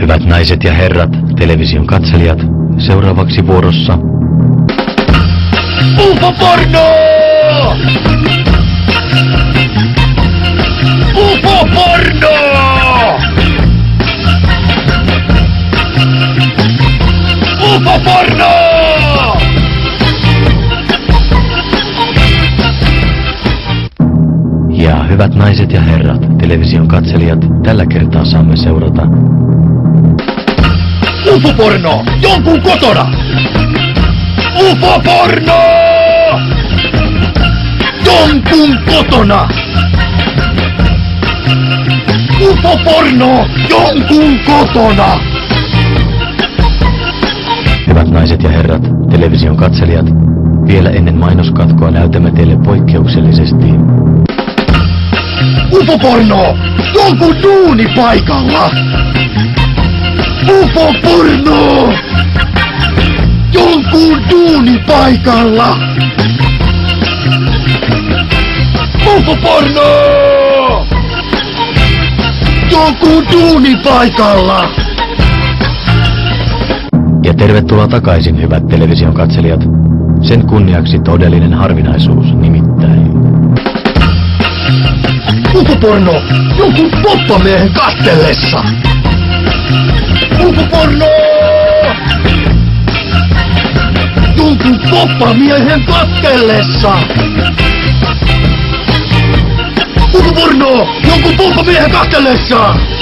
Hyvät naiset ja herrat, television katselijat, seuraavaksi vuorossa UFO-porno! UFO-porno! UFO-porno! Ja hyvät naiset ja herrat, television katselijat, tällä kertaa saamme seurata UFO-porno! Jonkun kotona! UFO-porno! Jonkun kotona! UFO-porno! Jonkun kotona! Hyvät naiset ja herrat, television katselijat, vielä ennen mainoskatkoa näytämme teille poikkeuksellisesti UFO-porno! Jonkun duunipaikalla! UFO-porno! Jonkun duunipaikalla! UFO-porno! Jonkun duunipaikalla! ja tervetuloa takaisin, hyvät television katselijat. Sen kunniaksi todellinen harvinaisuus nimittäin UFO-porno! Jonkun poppamiehen kastellessa! UFO-porno! Jonkun poppamiehen kastellessa! UFO-porno! Jonkun poppamiehen kastellessa!